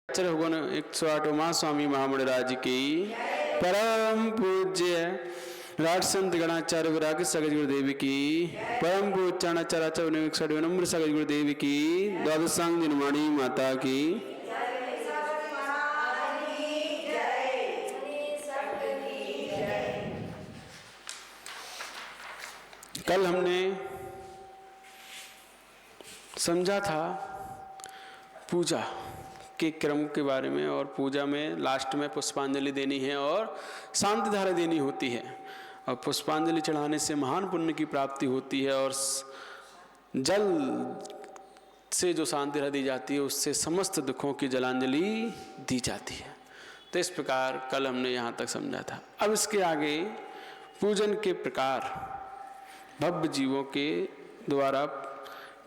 भगवान 108वां स्वामी महामंडराज की परम पूज्य राज संत गणाचार्य विराग सगज गुरुदेव की परम पूज्य चाणाचार्य 160 नंबर सगज गुरुदेव की द्वादशांग जनमाणी माता की। कल हमने समझा था पूजा के क्रम के बारे में, और पूजा में लास्ट में पुष्पांजलि देनी है और शांति धारा देनी होती है, और पुष्पांजलि चढ़ाने से महान पुण्य की प्राप्ति होती है, और जल से जो शांति धारा दी जाती है उससे समस्त दुखों की जलांजलि दी जाती है। तो इस प्रकार कल हमने यहाँ तक समझा था। अब इसके आगे पूजन के प्रकार भव्य जीवों के द्वारा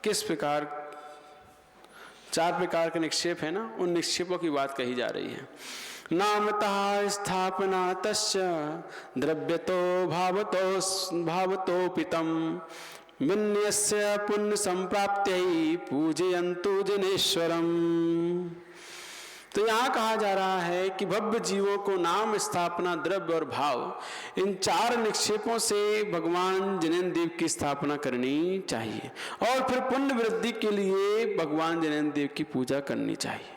किस प्रकार, 4 प्रकार के निक्षेप है ना, उन निक्षेपों की बात कही जा रही है। नामतः स्थापना तस्य द्रव्यतो भावतोपितम विन्यस्य पुण्य संप्राप्त्यै पूजयन्तु जनेश्वरम। तो यहाँ कहा जा रहा है कि भव्य जीवों को नाम, स्थापना, द्रव्य और भाव, इन 4 निक्षेपों से भगवान जिनेन्द्र देव की स्थापना करनी चाहिए, और फिर पुण्य वृद्धि के लिए भगवान जिनेन्द्र देव की पूजा करनी चाहिए।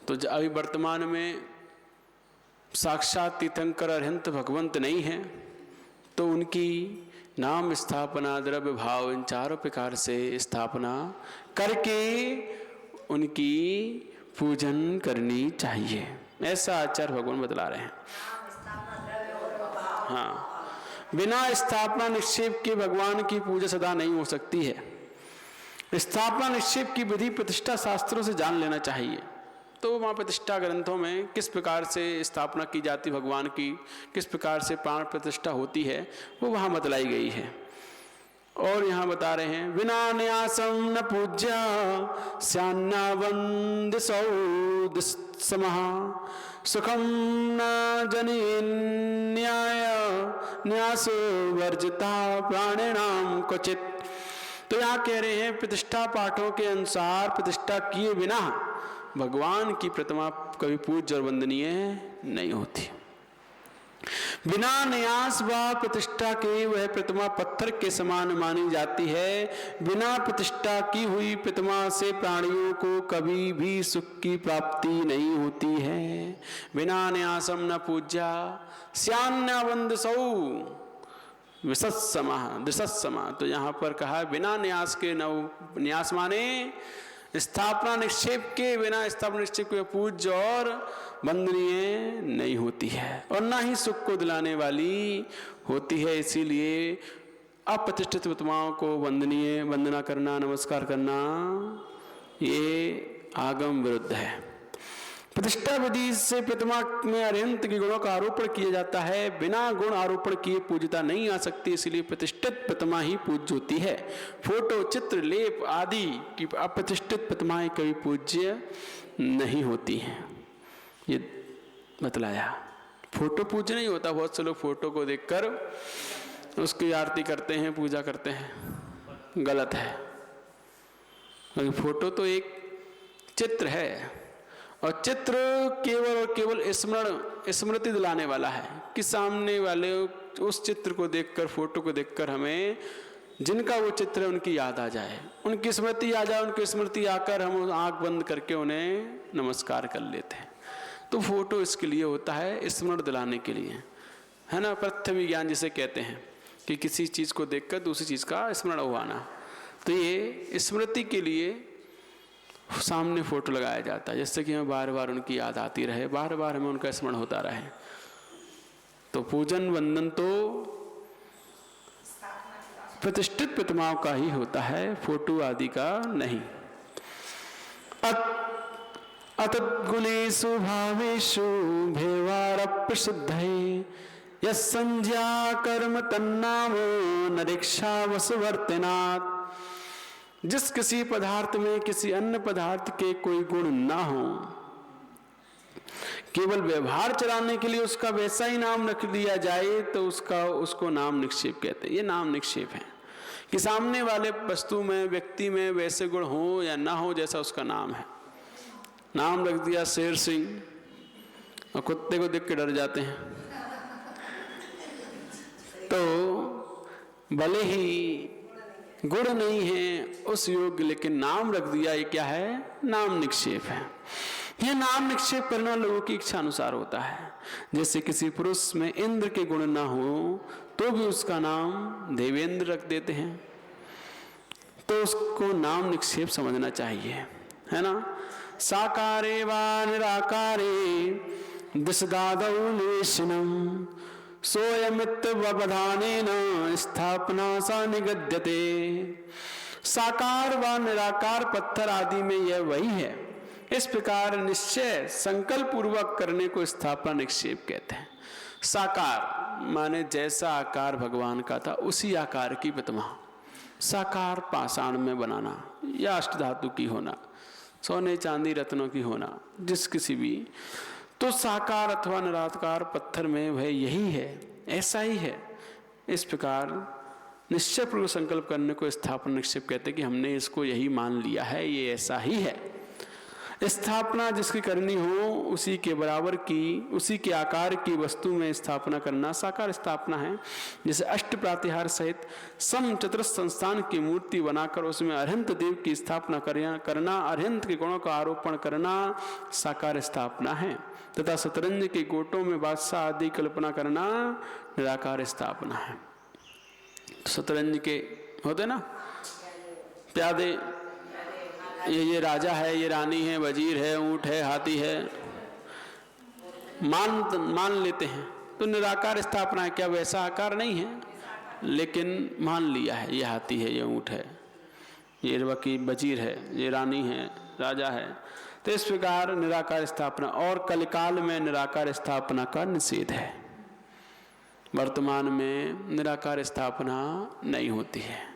तो अभी वर्तमान में साक्षात तीर्थंकर अरहंत भगवंत नहीं है, तो उनकी नाम, स्थापना, द्रव्य, भाव, इन 4 प्रकार से स्थापना करके उनकी पूजन करनी चाहिए, ऐसा आचार्य भगवान बतला रहे हैं। हाँ, बिना स्थापना निक्षेप के भगवान की पूजा सदा नहीं हो सकती है। स्थापना निक्षेप की विधि प्रतिष्ठा शास्त्रों से जान लेना चाहिए। तो वहाँ प्रतिष्ठा ग्रंथों में किस प्रकार से स्थापना की जाती भगवान की, किस प्रकार से प्राण प्रतिष्ठा होती है, वो वहाँ बतलाई गई है। और यहाँ बता रहे हैं, विना न्यासम न पूज्या स्यान्नावंद सौद समः सुखम न जनि न्याय न्यासो वर्जिता प्राणिनाम क्वचित। तो यहाँ कह रहे हैं, प्रतिष्ठा पाठों के अनुसार प्रतिष्ठा किए बिना भगवान की प्रतिमा कभी पूज्य और वंदनीय नहीं होती। बिना न्यास व प्रतिष्ठा के वह प्रतिमा पत्थर के समान मानी जाती है। बिना प्रतिष्ठा की हुई प्रतिमा से प्राणियों को कभी भी सुख की प्राप्ति नहीं होती है। बिना न्यासम न पूज्या स्यान्नावंद सौ विसत्समा। तो यहाँ पर कहा बिना न्यास के, न न्यास माने स्थापना निक्षेप के, बिना स्थापना निक्षेप के पूज्य और वंदनीय नहीं होती है, और ना ही सुख को दिलाने वाली होती है। इसीलिए अप्रतिष्ठित प्रतिमाओं को वंदनीय, वंदना करना, नमस्कार करना, ये आगम विरुद्ध है। प्रतिष्ठा विधि से प्रतिमा में अरहंत के गुणों का आरोपण किया जाता है। बिना गुण आरोपण किए पूजता नहीं आ सकती, इसलिए प्रतिष्ठित प्रतिमा ही पूज्य होती है। फोटो, चित्र, लेप आदि की अप्रतिष्ठित प्रतिमाएं कभी पूज्य नहीं होती हैं, ये बतलाया। फोटो पूज्य नहीं होता। बहुत से लोग फोटो को देखकर उसकी आरती करते हैं, पूजा करते हैं, गलत है। क्योंकि फोटो तो एक चित्र है, और चित्र केवल और केवल स्मृति दिलाने वाला है कि सामने वाले उस चित्र को देखकर, फोटो को देखकर हमें जिनका वो चित्र है उनकी याद आ जाए, उनकी स्मृति आ जाए। उनकी स्मृति आकर हम आंख बंद करके उन्हें नमस्कार कर लेते हैं। तो फोटो इसके लिए होता है, स्मरण दिलाने के लिए, है ना। पृथ्वी ज्ञान जिसे कहते हैं कि किसी चीज़ को देखकर दूसरी चीज़ का स्मरण हुआना। तो ये स्मृति के लिए सामने फोटो लगाया जाता है, जिससे कि हमें बार बार उनकी याद आती रहे, बार बार हमें उनका स्मरण होता रहे। तो पूजन वंदन तो प्रतिष्ठित प्रतिमाओं का ही होता है, फोटो आदि का नहीं। अतद्गुणेषु भावेषु भेवार प्रसिद्धये यस्संज्ञा कर्म तन्नामो नरेक्षा वसुवर्तनात्। जिस किसी पदार्थ में किसी अन्य पदार्थ के कोई गुण ना हो, केवल व्यवहार चलाने के लिए उसका वैसा ही नाम रख दिया जाए, तो उसको नाम निक्षेप कहते हैं। ये नाम निक्षेप है कि सामने वाले वस्तु में, व्यक्ति में वैसे गुण हो या ना हो जैसा उसका नाम है। नाम रख दिया शेर सिंह और कुत्ते को देख के डर जाते हैं। तो भले ही गुण नहीं है उस योग्य, लेकिन नाम रख दिया, ये क्या है? नाम निक्षेप है। यह नाम निक्षेप करना लोगों की इच्छा अनुसार होता है। जैसे किसी पुरुष में इंद्र के गुण ना हो तो भी उसका नाम देवेंद्र रख देते हैं, तो उसको नाम निक्षेप समझना चाहिए, है ना। साकारे वा निराकारे दिशदादौ निवेशनम सोयमित्ववधानेन स्थापना सा निगद्यते। साकार व निराकार पत्थर आदि में यह वही है। इस प्रकार निश्चय संकल्प पूर्वक करने को स्थापना निक्षेप कहते हैं। साकार माने जैसा आकार भगवान का था उसी आकार की प्रतिमा। साकार पाषाण में बनाना या अष्टधातु की होना, सोने चांदी रत्नों की होना, जिस किसी भी, तो साकार अथवा निराकार पत्थर में वह यही है, ऐसा ही है। इस प्रकार निश्चय पूर्वक संकल्प करने को स्थापना निक्षेप कहते हैं कि हमने इसको यही मान लिया है, ये ऐसा ही है। स्थापना जिसकी करनी हो उसी के बराबर की, उसी के आकार की वस्तु में स्थापना करना साकार स्थापना है। जैसे अष्ट प्रातिहार सहित सम चतुर्थ संस्थान की मूर्ति बनाकर उसमें अरहंत देव की स्थापना करना, अरहंत के गुणों का आरोपण करना साकार स्थापना है। तथा शतरंज के गोटों में बादशाह आदि कल्पना करना निराकार स्थापना है। शतरंज के होते ना प्यादे, ये राजा है, ये रानी है, वजीर है, ऊंट है, हाथी है, मान लेते हैं तो निराकार स्थापना है। क्या वैसा आकार नहीं है, लेकिन मान लिया है, ये हाथी है, ये ऊंट है, ये वजीर है, ये रानी है, राजा है। तो इस प्रकार निराकार स्थापना। और कलिकाल में निराकार स्थापना का निषेध है। वर्तमान में निराकार स्थापना नहीं होती है।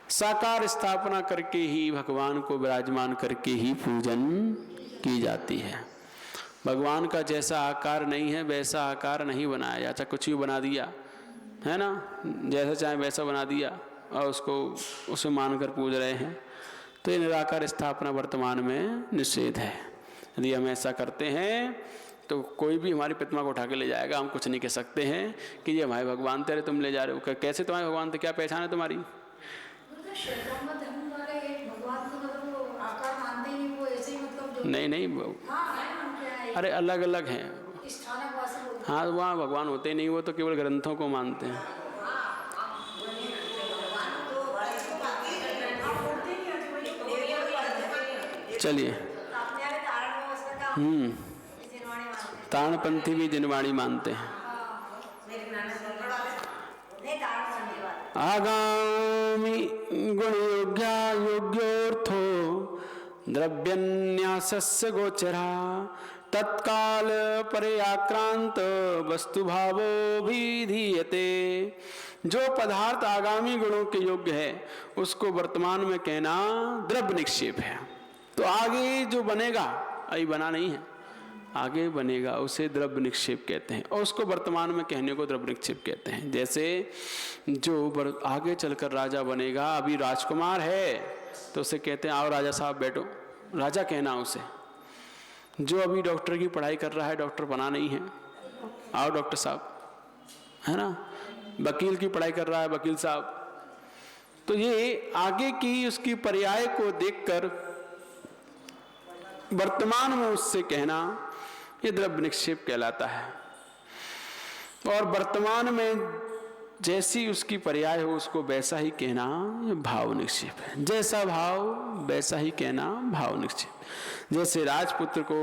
साकार स्थापना करके ही भगवान को विराजमान करके ही पूजन की जाती है। भगवान का जैसा आकार नहीं है वैसा आकार नहीं बनाया जाता। कुछ ही बना दिया है ना, जैसा चाहे वैसा बना दिया और उसको उसे मानकर पूज रहे हैं, तो ये निराकार स्थापना वर्तमान में निषेध है। यदि हम ऐसा करते हैं तो कोई भी हमारी प्रतिमा को उठा के ले जाएगा। हम कुछ नहीं कह सकते हैं कि ये हमारे भगवान तेरे तुम ले जा रहे हो। कैसे तुम्हारे भगवान थे, क्या पहचान है तुम्हारी? नहीं, अरे अलग अलग हैं। हाँ, वहाँ भगवान होते नहीं, वो तो केवल ग्रंथों को मानते हैं। चलिए, तारणपंथी भी जिनवाणी मानते हैं। आगामी गुण योग्योर्थो द्रव्यन्यासस्य गोचरा तत्काल परे आक्रांत वस्तु भावो विधीयते। जो पदार्थ आगामी गुणों के योग्य है उसको वर्तमान में कहना द्रव्य निक्षेप है। तो आगे जो बनेगा, अभी बना नहीं है, आगे बनेगा, उसे द्रव्य निक्षेप कहते हैं। और उसको वर्तमान में कहने को द्रव्य निक्षेप कहते हैं। जैसे जो आगे चलकर राजा बनेगा, अभी राजकुमार है तो उसे कहते हैं आओ राजा साहब बैठो, राजा कहना उसे। जो अभी डॉक्टर की पढ़ाई कर रहा है, डॉक्टर बना नहीं है, आओ डॉक्टर साहब, है ना। वकील की पढ़ाई कर रहा है, वकील साहब। तो ये आगे की उसकी पर्याय को देखकर वर्तमान में उससे कहना ये द्रव्य निक्षेप कहलाता है। और वर्तमान में जैसी उसकी पर्याय हो उसको वैसा ही कहना ये भाव निक्षेप है। जैसा भाव वैसा ही कहना भाव निक्षेप। जैसे राजपुत्र को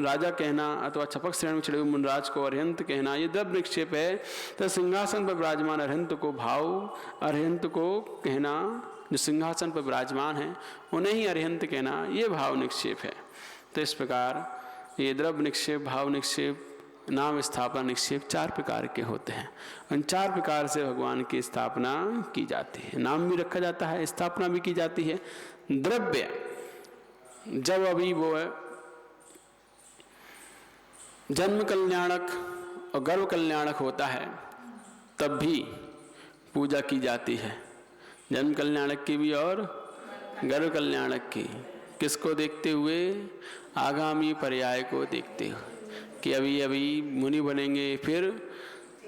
राजा कहना अथवा छपक श्रेणी में चढ़े हुए मुनराज को अरहंत कहना ये द्रव्य निक्षेप है। तो सिंहासन पर विराजमान अरहंत को भाव अरहंत को कहना, जो सिंहासन पर विराजमान है उन्हें ही अरहंत कहना ये भाव निक्षेप है। तो इस प्रकार ये द्रव्य निक्षेप, भाव निक्षेप, नाम स्थापना निक्षेप 4 प्रकार के होते हैं। उन 4 प्रकार से भगवान की स्थापना की जाती है। नाम भी रखा जाता है, स्थापना भी की जाती है। द्रव्य जब अभी वो है जन्म कल्याणक और गर्भ कल्याणक होता है तब भी पूजा की जाती है। जन्म कल्याणक की भी और गर्भ कल्याणक की। किसको देखते हुए? आगामी पर्याय को देखते हुए कि अभी अभी मुनि बनेंगे, फिर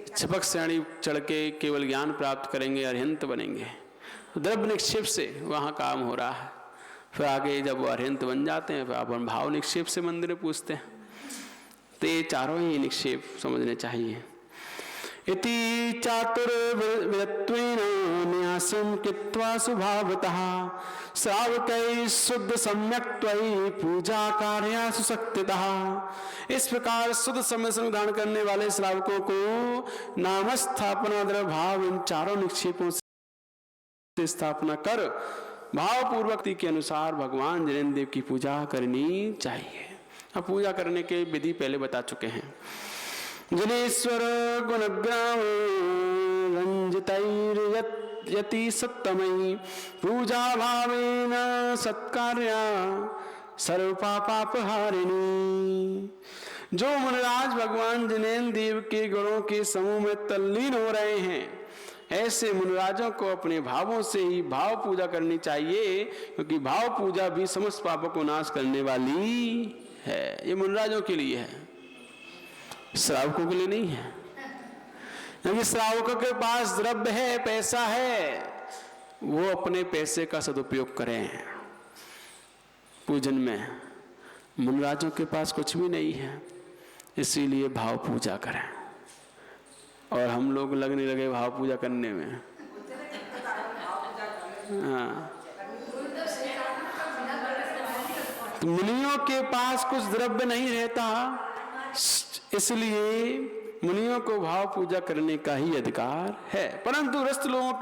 छिपक श्रेणी चढ़ के केवल ज्ञान प्राप्त करेंगे, अरिहंत बनेंगे। द्रव्य निक्षेप से वहाँ काम हो रहा है। फिर आगे जब वो अरिहंत बन जाते हैं फिर अपन भाव निक्षेप से मंदिर में पूछते हैं। तो ये चारों ही निक्षेप समझने चाहिए। इति चातुर्विधत्वेन न्यासं कृत्वा स्वभावतः श्रावकै शुद्ध सम्यक् त्वयि पूजा कार्यासु शक्तितः। इस प्रकार शुद्ध समय से उदाहरण करने वाले श्रावकों को नामस्थापना द्रव्य भाव इन चारों निक्षेपों से स्थापना कर भावपूर्वक के अनुसार भगवान जिनेन्द्र देव की पूजा करनी चाहिए। अब पूजा करने के विधि पहले बता चुके हैं। जनेश्वर गुणग्राम रंजितैर्यति सत्तमयी पूजा भावेन सत्कार्या सर्वपापहारिणी। जो मुनिराज भगवान जिनेन्द्र देव के गुणों के समूह में तल्लीन हो रहे हैं, ऐसे मुनिराजों को अपने भावों से ही भाव पूजा करनी चाहिए, क्योंकि भाव पूजा भी समस्त पापों को नाश करने वाली है। ये मुनिराजों के लिए है, श्रावकों के लिए नहीं है। क्योंकि श्रावकों के पास द्रव्य है, पैसा है, वो अपने पैसे का सदुपयोग करें पूजन में। मुनिराजों के पास कुछ भी नहीं है, इसीलिए भाव पूजा करें। और हम लोग लगने लगे भाव पूजा करने में। हाँ, तो मुनियों के पास कुछ द्रव्य नहीं रहता, इसलिए मुनियों को भाव पूजा करने का ही अधिकार है। परंतु ग्रस्त लोग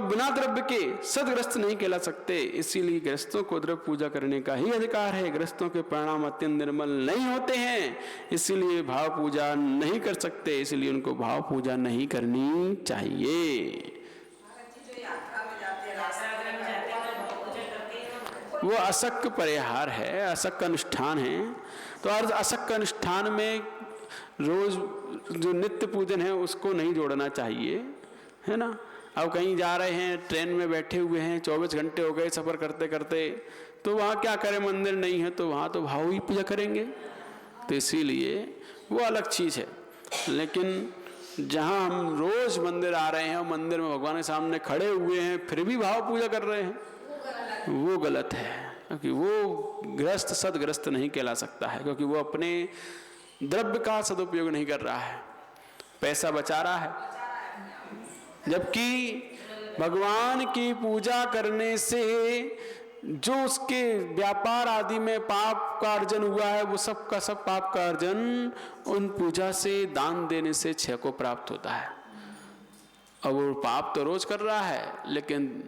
बिना द्रव्य के सदग्रस्त नहीं कहला सकते, इसीलिए ग्रस्तों को द्रव्य पूजा करने का ही अधिकार है। ग्रस्तों के परिणाम अत्यंत निर्मल नहीं होते हैं, इसीलिए भाव पूजा नहीं कर सकते, इसलिए उनको भाव पूजा नहीं करनी चाहिए। वो असक परिहार है, असक अनुष्ठान है। तो असक अनुष्ठान में रोज जो नित्य पूजन है उसको नहीं जोड़ना चाहिए, है ना। अब कहीं जा रहे हैं, ट्रेन में बैठे हुए हैं, 24 घंटे हो गए सफर करते करते, तो वहाँ क्या करें, मंदिर नहीं है तो वहाँ तो भाव ही पूजा करेंगे। तो इसीलिए वो अलग चीज है। लेकिन जहाँ हम रोज मंदिर आ रहे हैं और मंदिर में भगवान के सामने खड़े हुए हैं फिर भी भाव पूजा कर रहे हैं, वो गलत है। क्योंकि वो ग्रस्त सदग्रस्त नहीं कहला सकता है, क्योंकि वो अपने द्रव्य का सदुपयोग नहीं कर रहा है, पैसा बचा रहा है। जबकि भगवान की पूजा करने से जो उसके व्यापार आदि में पाप का अर्जन हुआ है, वो सब का सब पाप का अर्जन उन पूजा से, दान देने से क्षय को प्राप्त होता है। और वो पाप तो रोज कर रहा है, लेकिन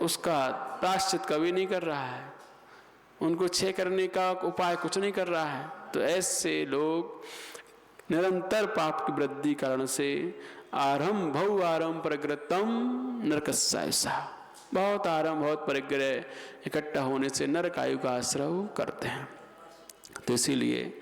उसका प्रायश्चित कभी नहीं कर रहा है, उनको क्षय करने का उपाय कुछ नहीं कर रहा है। तो ऐसे लोग निरंतर पाप की वृद्धि कारण से आरंभ भव आरंभ प्रकृतम नरकस्सा, बहुत आरंभ बहुत परिग्रह इकट्ठा होने से नरक आयु का आश्रय करते हैं। तो इसीलिए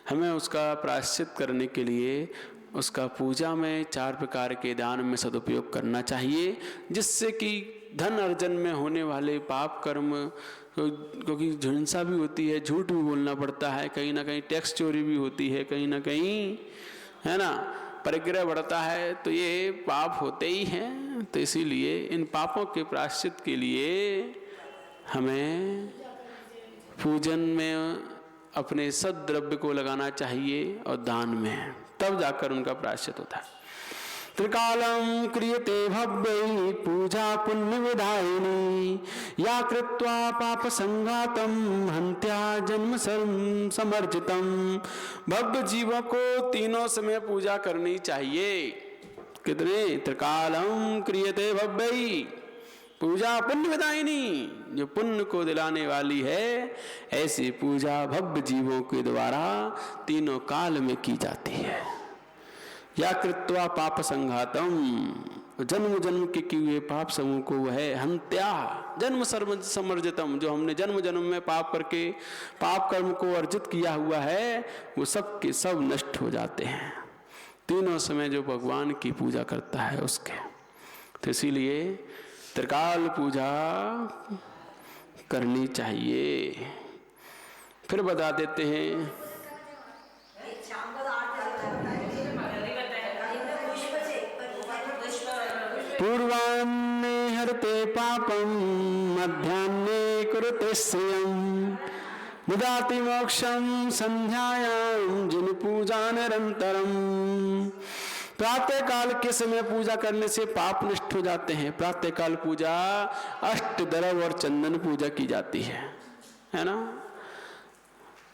हमें उसका प्रायश्चित करने के लिए उसका पूजा में 4 प्रकार के दान में सदुपयोग करना चाहिए, जिससे कि धन अर्जन में होने वाले पाप कर्म, क्योंकि हिंसा भी होती है, झूठ भी बोलना पड़ता है, कहीं ना कहीं टैक्स चोरी भी होती है, कहीं ना कहीं, है ना, परिग्रह बढ़ता है, तो ये पाप होते ही हैं। तो इसीलिए इन पापों के प्रायश्चित के लिए हमें पूजन में अपने सद्द्रव्य को लगाना चाहिए और दान में, तब जाकर उनका प्रायश्चित होता है। त्रिकालम क्रियते भव्यै पूजा पुण्य विधायिनी या कृत्वा पाप संघातम हंत्या जन्म समर्जितम। भव्य जीवों को तीनों समय पूजा करनी चाहिए। कितने? त्रिकालम क्रियते भव्यै, पूजा पुण्य विधायिनी, जो पुण्य को दिलाने वाली है, ऐसी पूजा भव्य जीवों के द्वारा तीनों काल में की जाती है। या कृत्वा पाप संघातम, जन्म जन्म के किए हुए पाप समूह को वह हंत्या जन्म समर्जितम, जो हमने जन्म जन्म में पाप करके पाप कर्म को अर्जित किया हुआ है, वो सब के सब नष्ट हो जाते हैं तीनों समय जो भगवान की पूजा करता है उसके। तो इसीलिए त्रिकाल पूजा करनी चाहिए। फिर बता देते हैं, पूर्वान्ने हरते पापम मध्याह्ने कुरुते श्रियम् ददाति मोक्षम संध्यायाम जिन पूजा निरंतरम। प्रातः काल के समय पूजा करने से पाप नष्ट हो जाते हैं। प्रातः काल पूजा अष्टद्रव्य और चंदन पूजा की जाती है ना।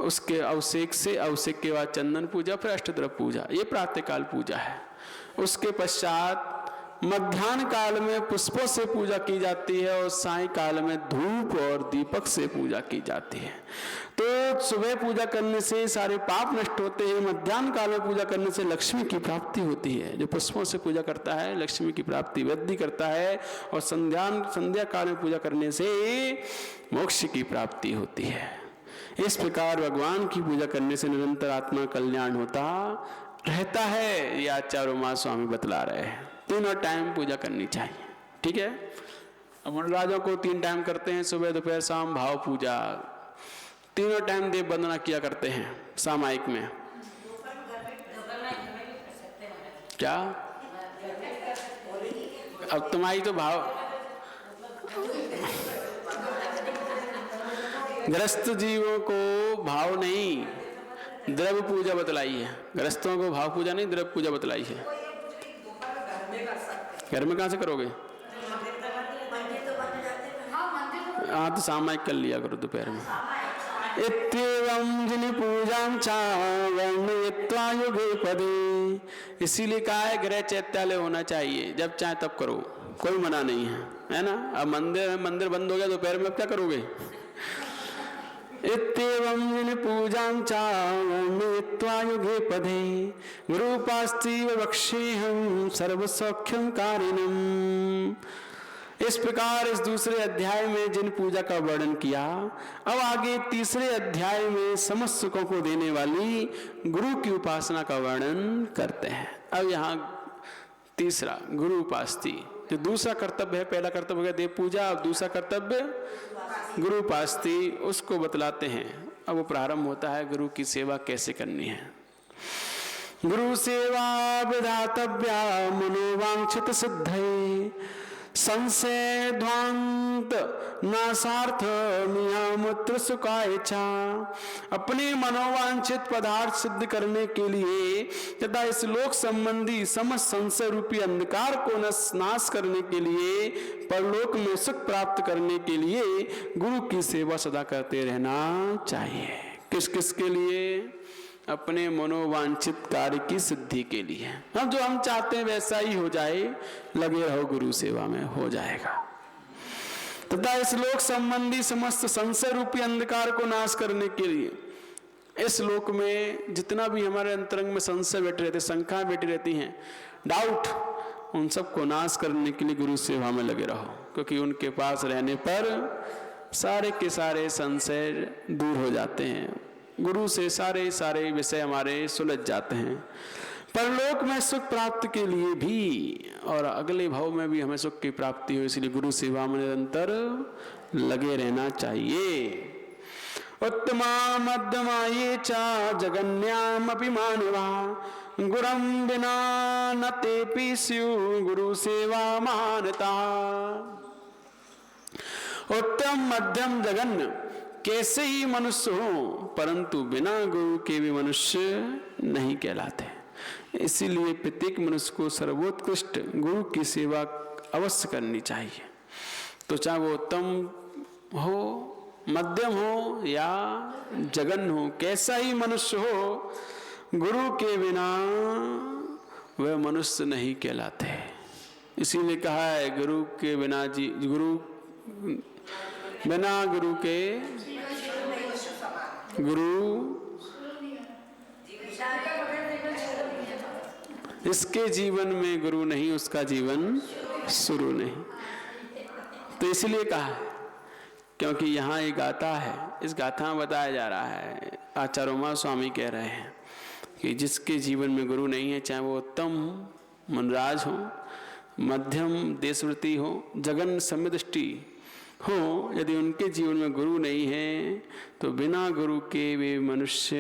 उसके अभिषेक से, अभिषेक के बाद चंदन पूजा, फिर अष्टद्रव्य पूजा, ये प्रातः काल पूजा है। उसके पश्चात मध्याह्न काल में पुष्पों से पूजा की जाती है और साय काल में धूप और दीपक से पूजा की जाती है। तो सुबह पूजा करने से सारे पाप नष्ट होते हैं। मध्याह्न काल में पूजा करने से लक्ष्मी की प्राप्ति होती है। जो पुष्पों से पूजा करता है लक्ष्मी की प्राप्ति वृद्धि करता है, और संध्या काल में पूजा करने से मोक्ष की प्राप्ति होती है। इस प्रकार भगवान की पूजा करने से निरंतर आत्मा कल्याण होता रहता है। ये आचार्य उमा स्वामी बतला रहे हैं। तीनों टाइम पूजा करनी चाहिए, ठीक है। अब मनराजों को 3 टाइम करते हैं, सुबह दोपहर शाम भाव पूजा। तीनों टाइम देव वंदना किया करते हैं सामायिक में। क्या अब तुम्हारी तो भाव ग्रस्त जीवों को भाव नहीं द्रव्य पूजा बतलाई है। ग्रस्तों को भाव पूजा नहीं द्रव्य पूजा बतलाई है। घर में कहाँ से करोगे? हाँ तो सामायिक कर लिया करो दोपहर में। इत्येवं जिन पूजां च वर्णयित्वा युगे पदे। इसीलिए कहा है गृह चैत्यालय होना चाहिए, जब चाहे तब करो, कोई मना नहीं है ना। अब मंदिर बंद हो गया दोपहर में, अब क्या करोगे? इत्येवं जिन पूजां च वर्णयित्वा युगे पदे गुरुपास्ति वक्ष्येऽहं सर्वसौख्यं कारिणम्। इस प्रकार इस दूसरे अध्याय में जिन पूजा का वर्णन किया, अब आगे तीसरे अध्याय में समस्त सुखों को देने वाली गुरु की उपासना का वर्णन करते हैं। अब यहाँ तीसरा गुरु उपास्ति, जो दूसरा कर्तव्य है, पहला कर्तव्य हो गया देव पूजा, अब दूसरा कर्तव्य गुरु उपास्ति, उसको बतलाते हैं। अब वो प्रारंभ होता है गुरु की सेवा कैसे करनी है। गुरु सेवा विधातव्या मनोवांछित सिद्धये संशय ध्वांत नासार्थ नियामत्र सुखाय चा। अपने मनोवांछित पदार्थ सिद्ध करने के लिए तथा इस लोक संबंधी समस्त संशय रूपी अंधकार को नाश करने के लिए, परलोक में सुख प्राप्त करने के लिए गुरु की सेवा सदा करते रहना चाहिए। किस किस के लिए? अपने मनोवांछित कार्य की सिद्धि के लिए। हम जो हम चाहते हैं वैसा ही हो जाए, लगे रहो गुरु सेवा में, हो जाएगा। तथा इस लोक संबंधी समस्त संशय रूपी अंधकार को नाश करने के लिए, इस लोक में जितना भी हमारे अंतरंग में संशय बैठे रहते, शंका बैठी रहती हैं, डाउट, उन सबको नाश करने के लिए गुरु सेवा में लगे रहो, क्योंकि उनके पास रहने पर सारे के सारे संशय दूर हो जाते हैं। गुरु से सारे विषय हमारे सुलझ जाते हैं। परलोक में सुख प्राप्त के लिए भी और अगले भाव में भी हमें सुख की प्राप्ति हो, इसलिए गुरु सेवा में निरंतर लगे रहना चाहिए। उत्तमा मध्यमा ये चा जगन्याम अपि मानवा गुरम बिना न तेपि स्यु गुरु सेवा महानता। उत्तम मध्यम जगन्य कैसे ही मनुष्य हो, परंतु बिना गुरु के भी मनुष्य नहीं कहलाते। इसीलिए प्रत्येक मनुष्य को सर्वोत्कृष्ट गुरु की सेवा अवश्य करनी चाहिए। तो चाहे वो उत्तम हो, मध्यम हो या जघन्य हो, कैसा ही मनुष्य हो, गुरु के बिना वह मनुष्य नहीं कहलाते। इसीलिए कहा है गुरु के बिना बिना गुरु के इसके जीवन में गुरु नहीं, उसका जीवन शुरू नहीं। तो इसलिए कहा, क्योंकि यहाँ एक गाथा है, इस गाथा में बताया जा रहा है, आचार्य उमा स्वामी कह रहे हैं कि जिसके जीवन में गुरु नहीं है, चाहे वो उत्तम मनराज हो, मध्यम देशवृत्ति हो, जगन समदृष्टि हो, यदि उनके जीवन में गुरु नहीं है तो बिना गुरु के वे मनुष्य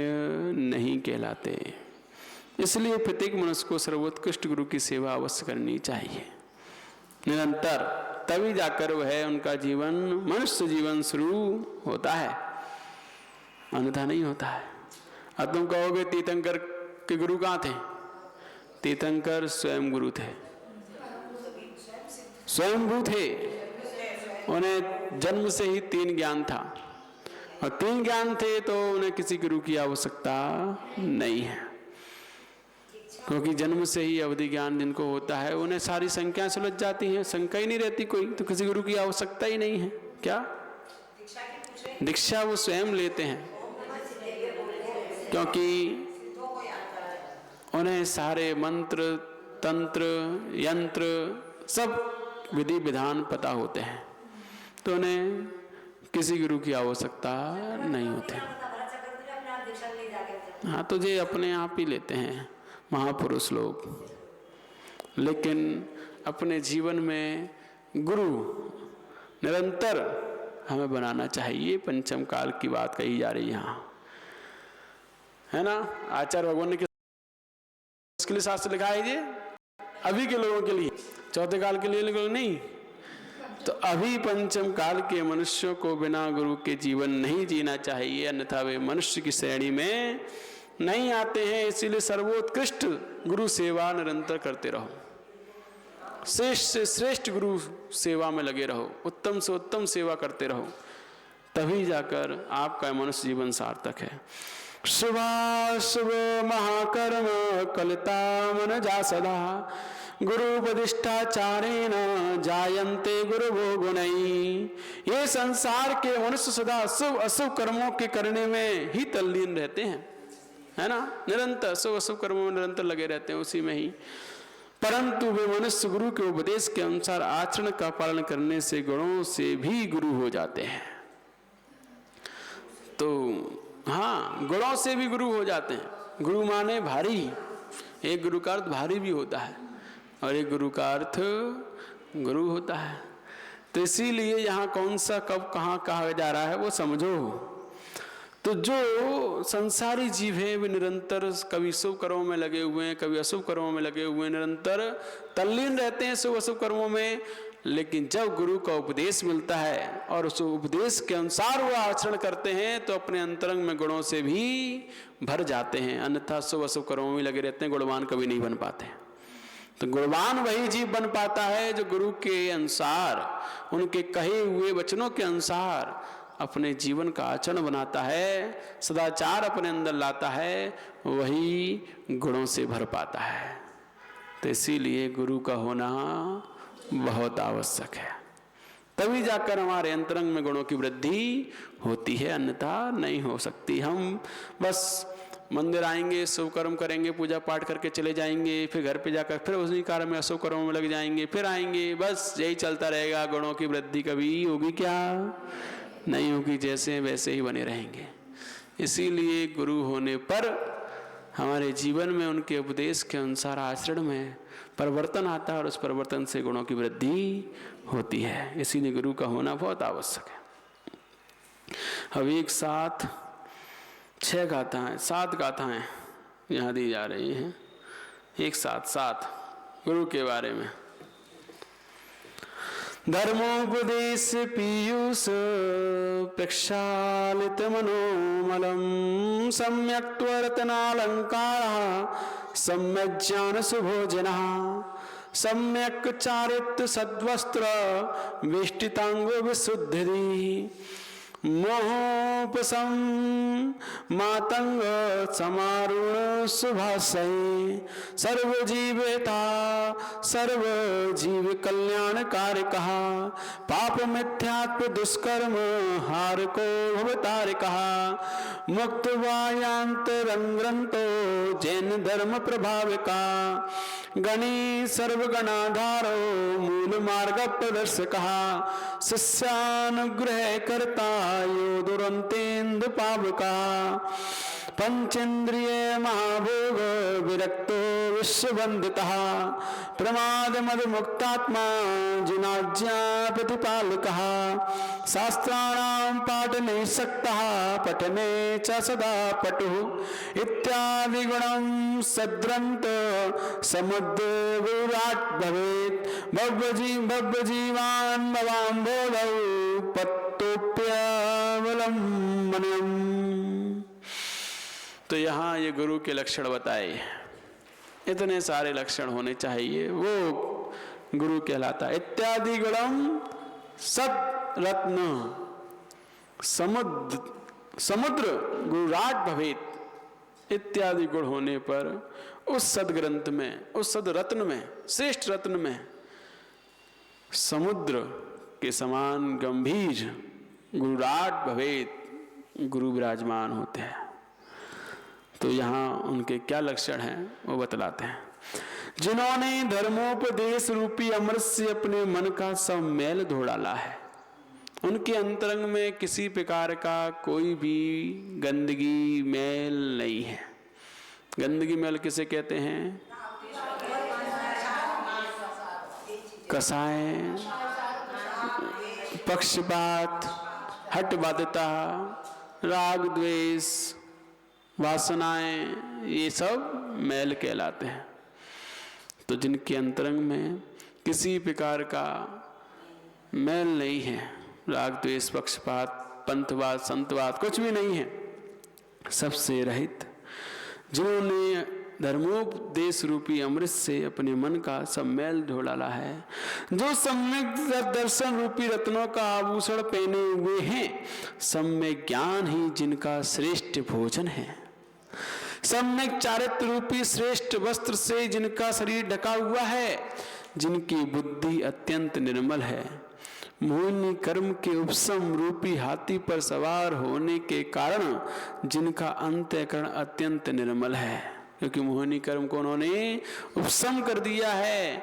नहीं कहलाते। इसलिए प्रत्येक मनुष्य को सर्वोत्कृष्ट गुरु की सेवा अवश्य करनी चाहिए निरंतर, तभी जाकर वह उनका जीवन मनुष्य जीवन शुरू होता है, अन्यथा नहीं होता है। अब तुम कहोगे तीर्थंकर के गुरु कहाँ थे? तीर्थंकर स्वयं गुरु थे, स्वयंभू थे। उन्हें जन्म से ही 3 ज्ञान था, और 3 ज्ञान थे तो उन्हें किसी गुरु की आवश्यकता नहीं है, क्योंकि जन्म से ही अवधि ज्ञान जिनको होता है उन्हें सारी संख्याएं सुलझ जाती हैं, शंका ही नहीं रहती कोई, तो किसी गुरु की आवश्यकता ही नहीं है। क्या दीक्षा वो स्वयं लेते हैं, क्योंकि उन्हें सारे मंत्र तंत्र यंत्र सब विधि विधान पता होते हैं, तो उन्हें किसी गुरु की आवश्यकता नहीं होती। हाँ, तो ये अपने आप ही लेते हैं महापुरुष लोग, लेकिन अपने जीवन में गुरु निरंतर हमें बनाना चाहिए। पंचम काल की बात कही जा रही है यहाँ, है ना। आचार्य भगवान ने किसके लिए शास्त्र लिखा है? ये अभी के लोगों के लिए, चौथे काल के लिए लोग नहीं। तो अभी पंचम काल के मनुष्यों को बिना गुरु के जीवन नहीं जीना चाहिए, अन्यथा वे मनुष्य की श्रेणी में नहीं आते हैं। इसीलिए सर्वोत्कृष्ट गुरु सेवा निरंतर करते रहो, श्रेष्ठ से श्रेष्ठ गुरु सेवा में लगे रहो, उत्तम से उत्तम सेवा करते रहो, तभी जाकर आपका मनुष्य जीवन सार्थक है। शुभाशुभ महाकर्म कलिता मन जा सदा, गुरुपदिष्टाचारेण जायन्ते गुरुवो गुणैः। ये संसार के मनुष्य सदा शुभ अशुभ कर्मों के करने में ही तल्लीन रहते हैं, है ना, निरंतर शुभ अशुभ कर्मों में निरंतर लगे रहते हैं, उसी में ही। परंतु वे मनुष्य गुरु के उपदेश के अनुसार आचरण का पालन करने से गुणों से भी गुरु हो जाते हैं। तो हाँ, गुणों से भी गुरु हो जाते हैं। गुरु माने भारी, एक गुरु का अर्थ भारी भी होता है और एक गुरु का अर्थ गुरु होता है। तो इसीलिए यहाँ कौन सा कब कहाँ कहा जा रहा है वो समझो। तो जो संसारी जीव हैं वे निरंतर कभी शुभ कर्मों में लगे हुए हैं, कभी अशुभ कर्मों में लगे हुए हैं, निरंतर तल्लीन रहते हैं शुभ अशुभ कर्मों में। लेकिन जब गुरु का उपदेश मिलता है और उस उपदेश के अनुसार वो आचरण करते हैं तो अपने अंतरंग में गुणों से भी भर जाते हैं, अन्यथा शुभ अशुभ कर्मों में लगे रहते हैं, गुणवान कभी नहीं बन पाते। तो गुणवान वही जीव बन पाता है जो गुरु के अनुसार, उनके कहे हुए वचनों के अनुसार अपने जीवन का आचरण बनाता है, सदाचार अपने अंदर लाता है, वही गुणों से भर पाता है। तो इसीलिए गुरु का होना बहुत आवश्यक है, तभी जाकर हमारे अंतरंग में गुणों की वृद्धि होती है, अन्यथा नहीं हो सकती। हम बस मंदिर आएंगे, शुभ कर्म करेंगे, पूजा पाठ करके चले जाएंगे, फिर घर पे जाकर फिर उसी कार्य में अशुभ कर्मों में लग जाएंगे, फिर आएंगे, बस यही चलता रहेगा। गुणों की वृद्धि कभी होगी क्या? नहीं होगी, जैसे वैसे ही बने रहेंगे। इसीलिए गुरु होने पर हमारे जीवन में उनके उपदेश के अनुसार आचरण में परिवर्तन आता है और उस परिवर्तन से गुणों की वृद्धि होती है। इसीलिए गुरु का होना बहुत आवश्यक है। अब एक साथ 6 गाथाएं 7 गाथाएं यहाँ दी जा रही हैं, एक साथ 7 गुरु के बारे में। धर्मोपदेश पीयूष प्रक्षालित मनोमलम, सम्यक त्वरतनालंकार सम्यक ज्ञान सुभोजना, सम्यक चारित्र सद्वस्त्र वेष्टितांगो विशुद्धि, मोहोपसम मातंग समारूढ़ सुभाषय, सर्वजीवेता सर्वजीव कल्याण कार्य कहा, पाप मिथ्यात्व दुष्कर्म हार को भवतार कहा, मुक्त वायांतरंग्रंतो जैन धर्म प्रभाव का, गणी सर्वगणाधारो मूल मार्ग प्रदर्शक, शिष्यानुग्रह करता यो दुरंतेन्दु पावका, पंचेन्द्रिय महाभोग विरक्तो विश्ववंदितः प्रमाद मद मुक्तात्मा जिनाज्ञा प्रतिपालकः शास्त्राणां पाठने सक्तः पठने च सदा पटुः इत्यादि गुणं सद्ग्रंथ समुद्र विराट भवेत् भव्य जीवान् भवाम्भोधौ पत्तोप्यवलंबनम्। तो यहाँ ये गुरु के लक्षण बताए, इतने सारे लक्षण होने चाहिए, वो गुरु कहलाता है। इत्यादि गुणम सत रत्न समुद्र गुरुराट भवेत। इत्यादि गुण होने पर उस सदग्रंथ में, उस सदरत्न में, श्रेष्ठ रत्न में समुद्र के समान गंभीर गुरुराट भवेत, गुरु विराजमान होते हैं। तो यहाँ उनके क्या लक्षण हैं वो बतलाते हैं। जिन्होंने धर्मोपदेश रूपी अमृत से अपने मन का सब मैल धो डाला है, उनके अंतरंग में किसी प्रकार का कोई भी गंदगी मैल नहीं है। गंदगी मैल किसे कहते हैं? कसाय, पक्षपात, हठबाध्यता, राग द्वेष, वासनाएं, ये सब मैल कहलाते हैं। तो जिनके अंतरंग में किसी प्रकार का मैल नहीं है, राग द्वेष पक्षपात पंथवाद संतवाद कुछ भी नहीं है, सबसे रहित, जिन्होंने धर्मोपदेश रूपी अमृत से अपने मन का सब मैल धो डाला है, जो सम्यक दर्शन रूपी रत्नों का आभूषण पहने हुए हैं, सम्यक ज्ञान ही जिनका श्रेष्ठ भोजन है, सम्यक चारित्र रूपी श्रेष्ठ वस्त्र से जिनका शरीर ढका हुआ है, जिनकी बुद्धि अत्यंत निर्मल है, मोहिनी कर्म के उपशम रूपी हाथी पर सवार होने के कारण जिनका अंतःकरण अत्यंत निर्मल है, क्योंकि मोहिनी कर्म को उन्होंने उपशम कर दिया है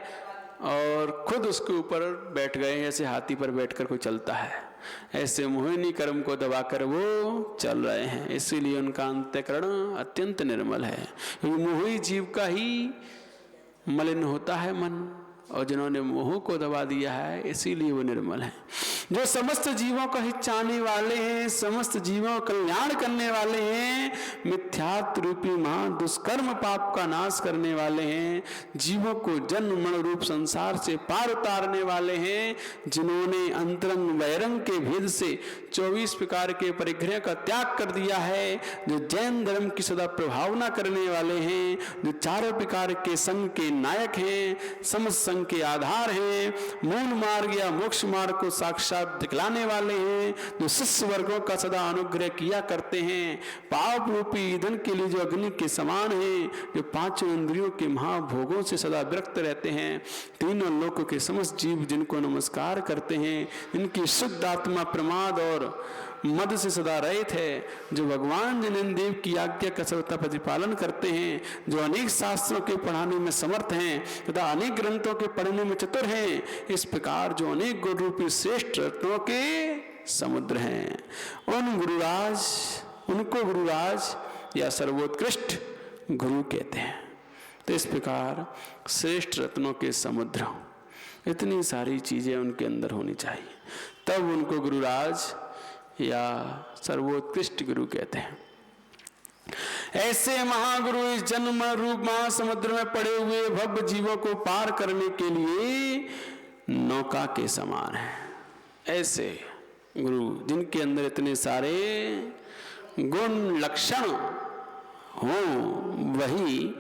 और खुद उसके ऊपर बैठ गए। जैसे हाथी पर बैठकर कोई चलता है, ऐसे मोहिनी कर्म को दबाकर वो चल रहे हैं, इसीलिए उनका अंतःकरण अत्यंत निर्मल है। क्योंकि मोही जीव का ही मलिन होता है मन, और जिन्होंने मोह को दबा दिया है इसीलिए वो निर्मल है। जो समस्त जीवों का हित चाहने वाले हैं, समस्त जीवों का कल्याण करने वाले हैं, मिथ्यात्व रूपी महा दुष्कर्म पाप का नाश करने वाले हैं, जीवों को जन्म मरण रूप संसार से पार उतारने वाले हैं, जिन्होंने अंतरंग वैरंग के भेद से 24 प्रकार के परिग्रह का त्याग कर दिया है, जो जैन धर्म की सदा प्रभावना करने वाले हैं, जो चारों प्रकार के संघ के नायक हैं, समस्त संघ के आधार हैं, मूल मार्ग या मोक्ष मार्ग को साक्षात दिखलाने वाले हैं, जो शिष्य वर्गों का सदा अनुग्रह किया करते हैं, पाप रूपी ईंधन के लिए जो अग्नि के समान हैं, जो पांचों इंद्रियों के महाभोगों से सदा विरक्त रहते हैं, तीनों लोकों के समस्त जीव जिनको नमस्कार करते हैं, इनकी शुद्ध आत्मा प्रमाद और मद से सदा रहित है, जो भगवान जिनेन्द्र देव की आज्ञा का सर्वथा प्रतिपालन करते हैं, जो अनेक शास्त्रों के पढ़ाने में समर्थ हैं तथा अनेक ग्रंथों के पढ़ने में चतुर हैं, इस प्रकार जो अनेक गुण रूपी श्रेष्ठ रत्नों के समुद्र हैं, उनको गुरुराज या सर्वोत्कृष्ट गुरु कहते हैं। तो इस प्रकार श्रेष्ठ रत्नों के समुद्र, इतनी सारी चीजें उनके अंदर होनी चाहिए, तब उनको गुरुराज या सर्वोत्कृष्ट गुरु कहते हैं। ऐसे महागुरु इस जन्म रूप महासमुद्र में पड़े हुए भव्य जीवों को पार करने के लिए नौका के समान है। ऐसे गुरु जिनके अंदर इतने सारे गुण लक्षण हो, वही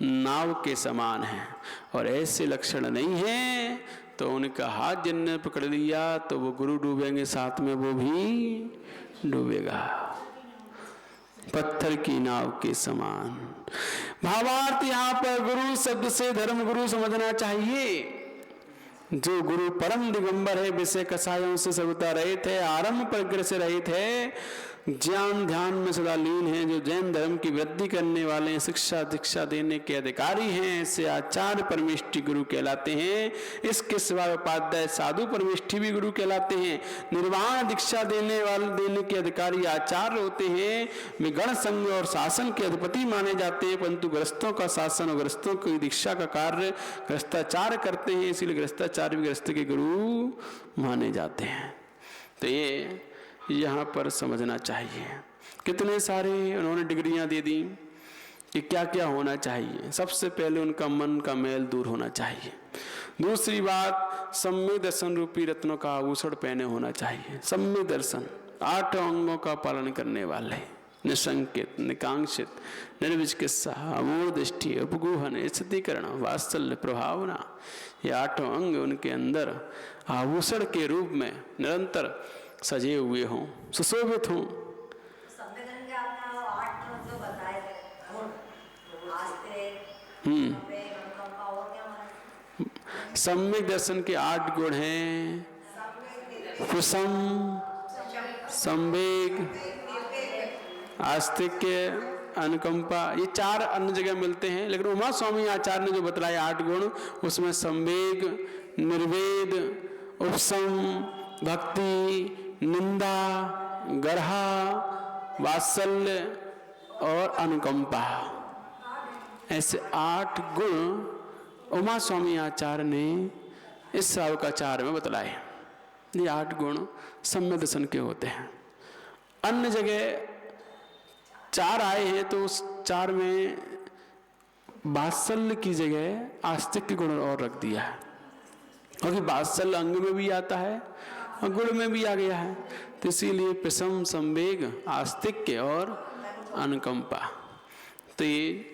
नाव के समान है, और ऐसे लक्षण नहीं है तो उनका हाथ जिनने पकड़ लिया तो वो गुरु डूबेंगे, साथ में वो भी डूबेगा, पत्थर की नाव के समान। भावार्थ यहाँ पर गुरु शब्द से धर्म गुरु समझना चाहिए। जो गुरु परम दिगंबर है, विषय कसायों से सर्वथा रहित है, आरंभ परिग्रह से रहित है, ज्ञान ध्यान में सदा लीन हैं, जो जैन धर्म की वृद्धि करने वाले हैं, शिक्षा दीक्षा देने के अधिकारी हैं, ऐसे आचार्य परमेष्ठी गुरु कहलाते हैं। इसके सिवा उपाध्याय साधु परमेष्ठी भी गुरु कहलाते हैं। निर्वाण दीक्षा देने के अधिकारी आचार्य होते हैं। वे गण संघ और शासन के अधिपति माने जाते हैं, परंतु गृहस्थों का शासन और गृहस्थों की दीक्षा का कार्य गृहस्थाचार्य करते हैं, इसीलिए गृहस्थाचार्य भी गृहस्थ के गुरु माने जाते हैं। तो ये यहाँ पर समझना चाहिए। कितने सारे उन्होंने डिग्रियां दे दी कि क्या क्या होना चाहिए। सबसे पहले उनका मन का मैल दूर होना चाहिए। दूसरी बात, सम्यक दर्शन रूपी रत्नों का आभूषण पहने होना चाहिए। सम्यक दर्शन 8 अंगों का पालन करने वाले, निशंकित, निकांक्षित, निर्विचिकित्सा, अमूढ़ दृष्टि, उपगूहन, स्थितिकरण, वात्सल्य, प्रभावना, ये 8 अंग उनके अंदर आभूषण के रूप में निरंतर सजे हुए हों, सुशोभित हों। सम्यक दर्शन के 8 गुण हैं। कुसम, संवेग, आस्तिक्य, अनुकंपा, ये 4 अन्य जगह मिलते हैं, लेकिन उमा स्वामी आचार्य ने जो बतलाए 8 गुण, उसमें संवेग, निर्वेद, उपसम, भक्ति, निंदा, गर्हा, वात्सल्य और अनुकंपा, ऐसे 8 गुण उमा स्वामी आचार्य ने इस श्रावकाचार्य में बतलाए। ये 8 गुण सम्यक दर्शन के होते हैं। अन्य जगह 4 आए हैं, तो उस 4 में वात्सल्य की जगह आस्तिक गुण और रख दिया है, क्योंकि वात्सल्य अंग में भी आता है और गुण में भी आ गया है। तो इसीलिए प्रसम, संवेग, आस्तिक्य और अनुकंपा, तो ये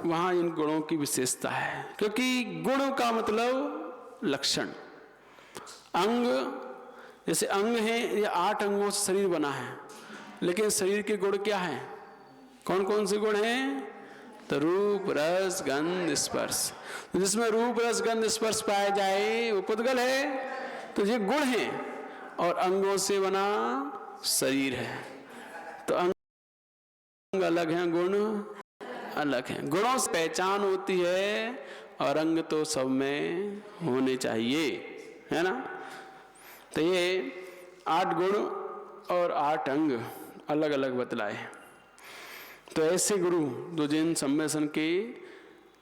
वहाँ इन गुणों की विशेषता है। क्योंकि गुण का मतलब लक्षण। अंग, जैसे अंग है, ये 8 अंगों से शरीर बना है, लेकिन शरीर के गुण क्या हैं? कौन कौन से गुण हैं? तो रूप, रस, गंध, स्पर्श। तो जिसमें रूप, रस, गंध, स्पर्श पाया जाए वो पुद्गल है। तो ये गुण हैं और अंगों से बना शरीर है। तो अंग अलग हैं, गुण अलग हैं। गुणों से पहचान होती है और अंग तो सब में होने चाहिए, है ना। तो ये 8 गुण और 8 अंग अलग अलग बतलाए। तो ऐसे गुरु जो जिन सम्मेलन के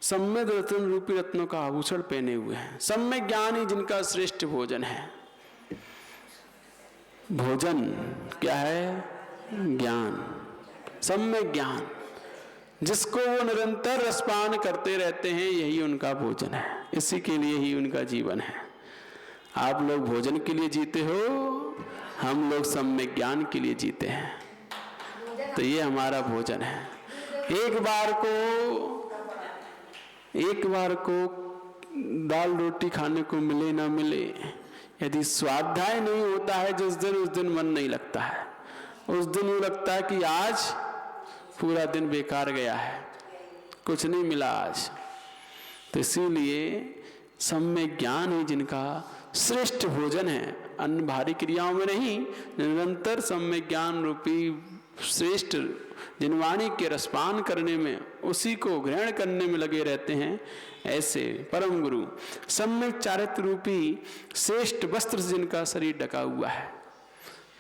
सम्यक रत्न रूपी रत्नों का आभूषण पहने हुए हैं, सम्यक ज्ञान ही जिनका श्रेष्ठ भोजन है। भोजन क्या है? ज्ञान, सम्यक ज्ञान, जिसको वो निरंतर रसपान करते रहते हैं, यही उनका भोजन है। इसी के लिए ही उनका जीवन है। आप लोग भोजन के लिए जीते हो, हम लोग सम्यक ज्ञान के लिए जीते हैं। तो ये हमारा भोजन है। एक बार को दाल रोटी खाने को मिले ना मिले, यदि स्वाध्याय नहीं होता है जिस दिन, उस दिन मन नहीं लगता है। उस दिन वो लगता है कि आज पूरा दिन बेकार गया है, कुछ नहीं मिला आज। तो इसीलिए सम्यक ज्ञान ही जिनका श्रेष्ठ भोजन है। अन्य भारी क्रियाओं में नहीं, निरंतर सम्यक ज्ञान रूपी श्रेष्ठ जिनवाणी के रसपान करने में, उसी को ग्रहण करने में लगे रहते हैं। ऐसे परम गुरु सम्यक चारित्र रूपी श्रेष्ठ वस्त्र से जिनका शरीर ढका हुआ है।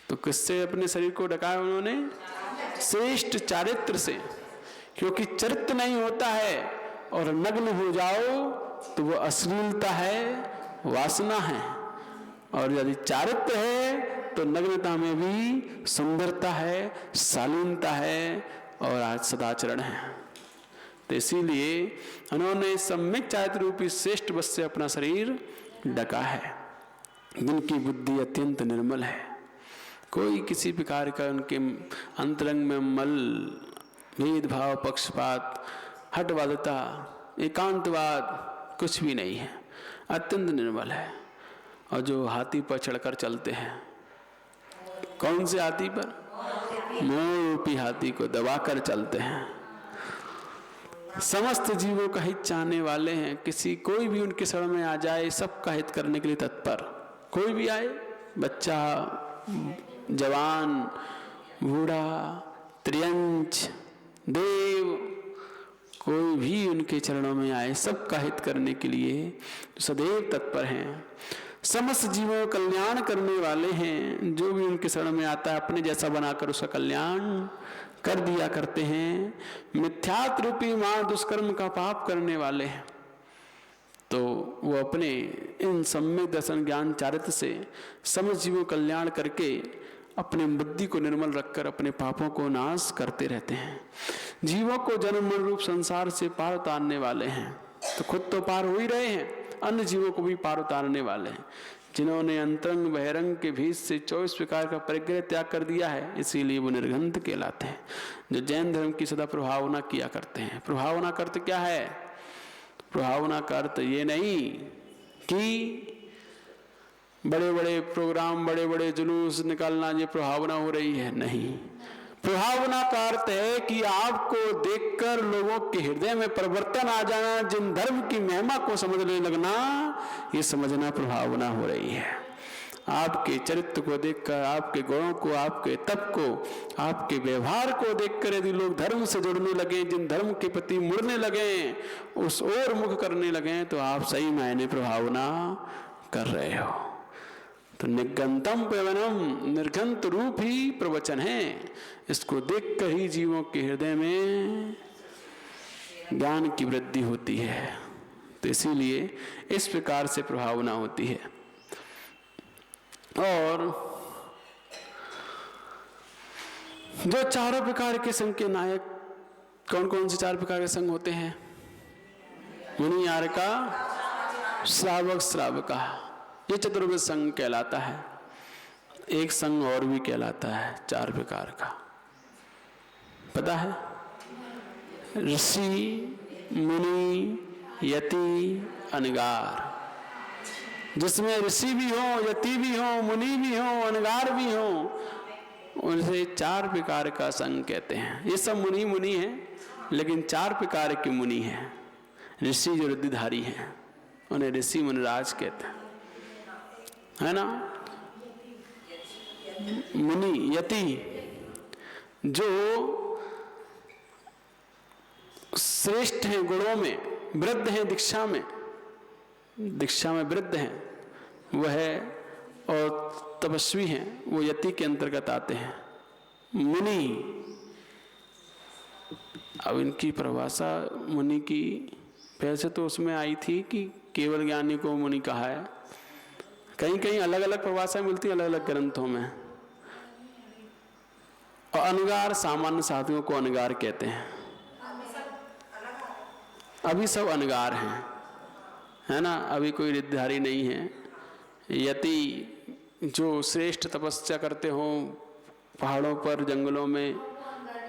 तो किससे अपने शरीर को ढकाया उन्होंने? श्रेष्ठ चारित्र से। क्योंकि चरित्र नहीं होता है और नग्न हो जाओ तो वो अश्लीलता है, वासना है। और यदि चारित्र है तो नग्नता में भी सुंदरता है, शालीनता है और आज सदाचरण है। तो इसीलिए उन्होंने सम्यक चारित्र रूपी श्रेष्ठ वस्त्र से अपना शरीर ढका है। जिनकी बुद्धि अत्यंत निर्मल है, कोई किसी प्रकार का उनके अंतरंग में मल, भेदभाव, पक्षपात, हठवादता, एकांतवाद कुछ भी नहीं है, अत्यंत निर्मल है। और जो हाथी पर चढ़कर चलते हैं, कौन से हाथी पर? मोह रूपी हाथी को दबाकर चलते हैं। समस्त जीवों का हित चाहने वाले हैं। कोई भी उनके शरण में आ जाए, सबका हित करने के लिए तत्पर। कोई भी आए, बच्चा, जवान, बूढ़ा, त्रियंच, देव, कोई भी उनके चरणों में आए, सबका हित करने के लिए सदैव तत्पर हैं। समस्त जीवों का कल्याण करने वाले हैं। जो भी उनके शरण में आता है अपने जैसा बनाकर उसका कल्याण कर दिया करते हैं। मिथ्यात्व रूपी मां दुष्कर्म का पाप करने वाले हैं, तो वो अपने इन सम्यक दर्शन ज्ञान चारित्र से समस्त जीवों कल्याण करके अपने बुद्धि को निर्मल रखकर अपने पापों को नाश करते रहते हैं। जीवों को जन्म मरण रूप संसार से पार उतारने वाले हैं। तो खुद तो पार हो ही रहे हैं, अन्य जीवों को भी पार उतारने वाले हैं। जिन्होंने अंतरंग बहिरंग के भीत से 24 प्रकार का परिग्रह त्याग कर दिया है, इसीलिए वो निर्घंत कहलाते हैं। जो जैन धर्म की सदा प्रभावना किया करते हैं। प्रभावना का अर्थ क्या है? प्रभावना का अर्थ ये नहीं कि बड़े बड़े प्रोग्राम, बड़े बड़े जुलूस निकालना ये प्रभावना हो रही है, नहीं। प्रभावना का अर्थ है कि आपको देखकर लोगों के हृदय में परिवर्तन आ जाना, जिन धर्म की महिमा को समझने लगना, ये समझना प्रभावना हो रही है। आपके चरित्र को देखकर, आपके गुणों को, आपके तप को, आपके व्यवहार को देखकर यदि लोग धर्म से जुड़ने लगे, जिन धर्म के प्रति मुड़ने लगे, उस ओर मुख करने लगे, तो आप सही मायने प्रभावना कर रहे हो। तो निगंतम प्रवचनम, निर्घंत रूप ही प्रवचन है। इसको देखकर ही जीवों के हृदय में ज्ञान की वृद्धि होती है। तो इसीलिए इस प्रकार से प्रभावना होती है। और जो चारों प्रकार के संघ के नायक, कौन कौन से 4 प्रकार के संघ होते हैं? मुनि, यारिका, श्रावक, श्रावका, ये चतुर्विध संघ कहलाता है। एक संघ और भी कहलाता है 4 प्रकार का, पता है? ऋषि, मुनि, यति, अनगार। जिसमें ऋषि भी हो, यति भी हो, मुनि भी हो, अनगार भी हो, उनसे 4 प्रकार का संघ कहते हैं। ये सब मुनि मुनि हैं, लेकिन 4 प्रकार के मुनि हैं। ऋषि जो रिद्धिधारी हैं, उन्हें ऋषि मुनिराज कहते हैं, है ना। मुनि, यति, जो श्रेष्ठ हैं गुणों में, वृद्ध हैं दीक्षा में वृद्ध हैं वह, और तपस्वी हैं, वो यति के अंतर्गत आते हैं। मुनि, अब इनकी परिभाषा मुनि की वैसे तो उसमें आई थी कि केवल ज्ञानी को मुनि कहा है। कहीं कहीं अलग अलग परिभाषाएं मिलती हैं अलग अलग ग्रंथों में। और अनगार, सामान्य साधुओं को अनगार कहते हैं। अभी सब अनगार हैं, है ना। अभी कोई रिद्धिधारी नहीं है। यति जो श्रेष्ठ तपस्या करते हो पहाड़ों पर, जंगलों में,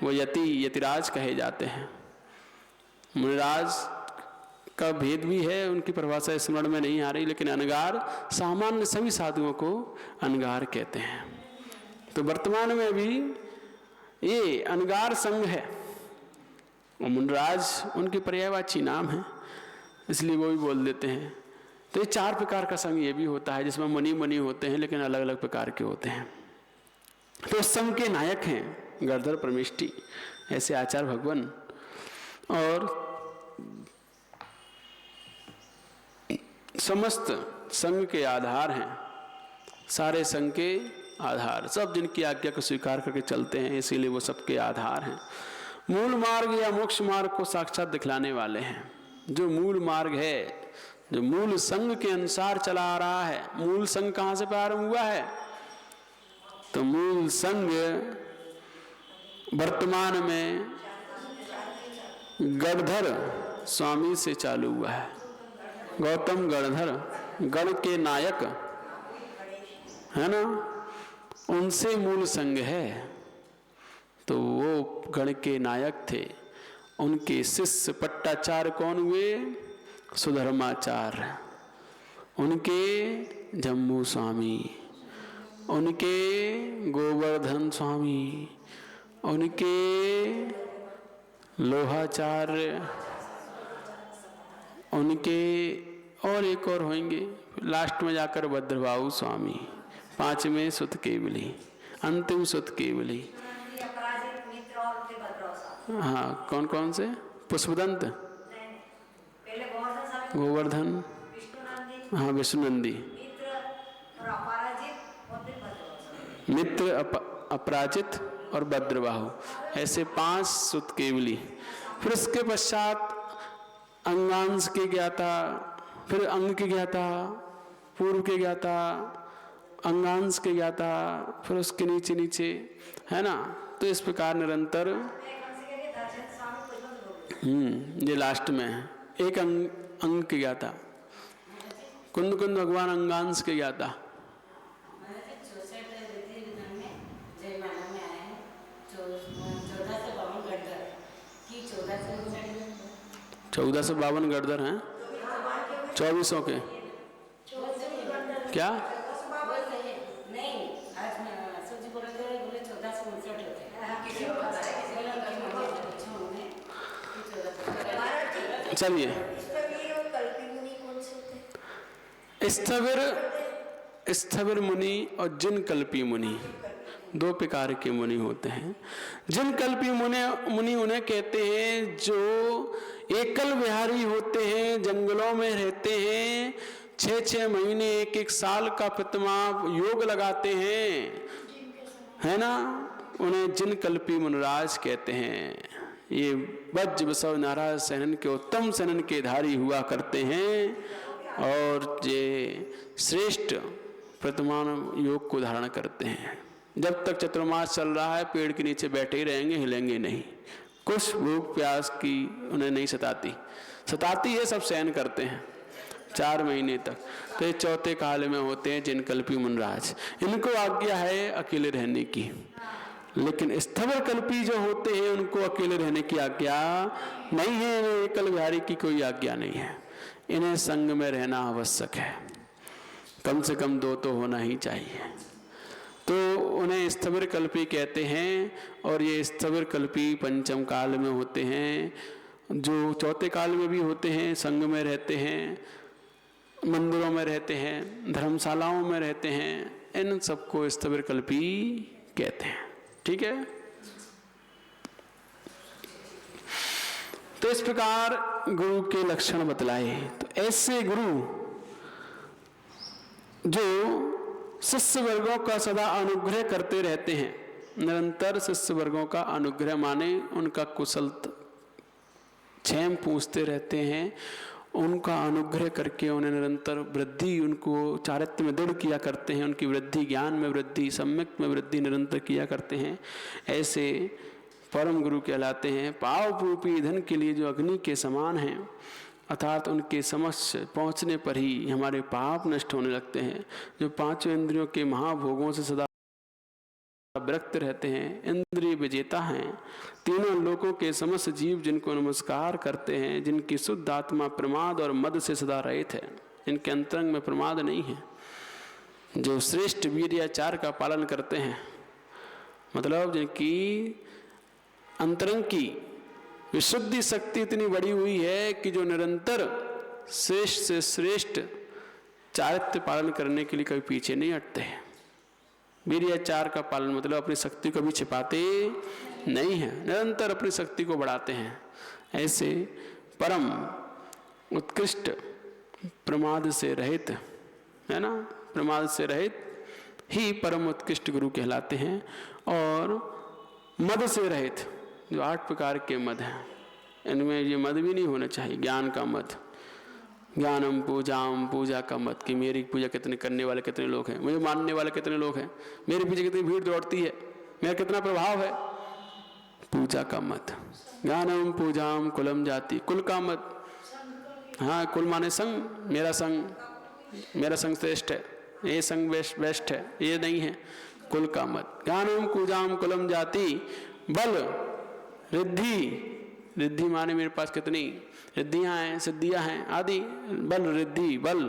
वो यतिराज कहे जाते हैं। मुनिराज का भेद भी है, उनकी परिभाषा स्मरण में नहीं आ रही, लेकिन अनगार, सामान्य सभी साधुओं को अनगार कहते हैं। तो वर्तमान में भी ये अनगार संघ है, और मुनिराज उनके पर्यायवाची नाम है, इसलिए वो भी बोल देते हैं। तो ये 4 प्रकार का संघ ये भी होता है, जिसमें मुनि मुनि होते हैं, लेकिन अलग अलग प्रकार के होते हैं। तो संघ के नायक हैं गणधर, परमेष्टि, ऐसे आचार्य भगवान। और समस्त संघ के आधार हैं, सारे संघ के आधार, सब जिनकी आज्ञा को स्वीकार करके चलते हैं, इसीलिए वो सबके आधार हैं। मूल मार्ग या मोक्ष मार्ग को साक्षात दिखलाने वाले हैं। जो मूल मार्ग है, जो मूल संघ के अनुसार चला आ रहा है। मूल संघ कहाँ से प्रारंभ हुआ है? तो मूल संघ वर्तमान में गणधर स्वामी से चालू हुआ है। गौतम गणधर, गण के नायक, है ना, उनसे मूल संघ है। तो वो गण के नायक थे। उनके शिष्य पट्टाचार्य कौन हुए? सुधर्माचार्य। उनके जम्मू स्वामी, उनके गोवर्धन स्वामी, उनके लोहाचार्य, उनके और एक और होंगे, लास्ट में जाकर भद्रबाहु स्वामी, 5वें सुत केवली, अंतिम सुत केवली। हाँ, कौन कौन से? पुष्पदंत, गोवर्धन, हाँ विष्णुनंदी, मित्र, अपराजित और भद्रबाहु, ऐसे 5 सुत केवली। फिर उसके पश्चात अंगांश के ज्ञाता, फिर अंग के ज्ञाता, पूर्व के ज्ञाता, अंगांश के ज्ञाता, फिर उसके नीचे नीचे, है ना। तो इस प्रकार निरंतर ये लास्ट में है। एक अंग के ज्ञाता, कुंद कुंद भगवान अंगांश के ज्ञाता। 1452 गढ़धर हैं, 2400 के क्या? चलिए, स्थविर मुनि और जिन कल्पी मुनि, 2 प्रकार के मुनि होते हैं। जिन कल्पी मुनि उन्हें कहते हैं जो एकल विहारी होते हैं, जंगलों में रहते हैं, 6-6 महीने 1-1 साल का प्रतिमाह योग लगाते हैं, है ना। उन्हें जिन कल्पी मुनिराज कहते हैं। ये वज्र बसव नाराज सेनन के उत्तम सेनन के धारी हुआ करते हैं और ये श्रेष्ठ प्रतिमान योग को धारण करते हैं। जब तक चतुर्मास चल रहा है पेड़ के नीचे बैठे ही रहेंगे, हिलेंगे नहीं। कुछ भूख प्यास की उन्हें नहीं सताती है, सब सहन करते हैं 4 महीने तक। तो ये चौथे काल में होते हैं जिन कल्पी मुनिराज। इनको आज्ञा है अकेले रहने की, लेकिन स्थविर कल्पी जो होते हैं उनको अकेले रहने की आज्ञा नहीं है। इन्हें एकल विहारी की कोई आज्ञा नहीं है। इन्हें संग में रहना आवश्यक है, कम से कम 2 तो होना ही चाहिए। तो उन्हें स्थविर कल्पी कहते हैं। और ये स्थविर कल्पी पंचम काल में होते हैं, जो चौथे काल में भी होते हैं, संग में रहते हैं, मंदिरों में रहते हैं, धर्मशालाओं में रहते हैं। इन सबको स्थविर कल्पी कहते हैं। ठीक है। तो इस प्रकार गुरु के लक्षण बतलाए। तो ऐसे गुरु जो शिष्य वर्गों का सदा अनुग्रह करते रहते हैं, निरंतर शिष्य वर्गों का अनुग्रह माने उनका कुशल क्षेम पूछते रहते हैं, उनका अनुग्रह करके उन्हें निरंतर वृद्धि, उनको चारित्र्य में दृढ़ किया करते हैं, उनकी वृद्धि, ज्ञान में वृद्धि, सम्यक में वृद्धि निरंतर किया करते हैं। ऐसे परम गुरु कहलाते हैं। पाव रूपी धन के लिए जो अग्नि के समान हैं, अर्थात उनके समक्ष पहुँचने पर ही हमारे पाप नष्ट होने लगते हैं। जो 5 इंद्रियों के महाभोगों से सदा विरक्त रहते हैं, इंद्रिय विजेता हैं, तीनों लोकों के समस्त जीव जिनको नमस्कार करते हैं, जिनकी शुद्ध आत्मा प्रमाद और मद से सदा रहित है, जिनके अंतरंग में प्रमाद नहीं है, जो श्रेष्ठ वीर्याचार का पालन करते हैं, मतलब जिनकी अंतरंग की विशुद्धि शक्ति इतनी बड़ी हुई है कि जो निरंतर श्रेष्ठ से श्रेष्ठ चारित्र्य पालन करने के लिए कभी पीछे नहीं हटते हैं। वीर्याचार का पालन मतलब अपनी शक्ति को भी छिपाते नहीं है, निरंतर अपनी शक्ति को बढ़ाते हैं। ऐसे परम उत्कृष्ट प्रमाद से रहित, है ना, प्रमाद से रहित ही परम उत्कृष्ट गुरु कहलाते हैं। और मद से रहित, जो 8 प्रकार के मद हैं, इनमें ये मद भी नहीं होना चाहिए। ज्ञान का मद, ज्ञानम पूजाम, पूजा का मत कि मेरी पूजा कितने करने वाले कितने लोग हैं, मुझे मानने वाले कितने लोग हैं, मेरे पीछे कितनी भीड़ दौड़ती है, मेरा कितना प्रभाव है, पूजा का मत। ज्ञानम पूजाम कुलम जाति, कुल का मत, हाँ कुल माने संग, मेरा संग श्रेष्ठ है, ये संग बेस्ट है, ये नहीं है, कुल का मत। ज्ञानम पूजाम कुलम जाति, बल रिद्धि माने मेरे पास कितनी रिद्धियाँ हैं, सिद्धियाँ हैं आदि, बल रिद्धि, बल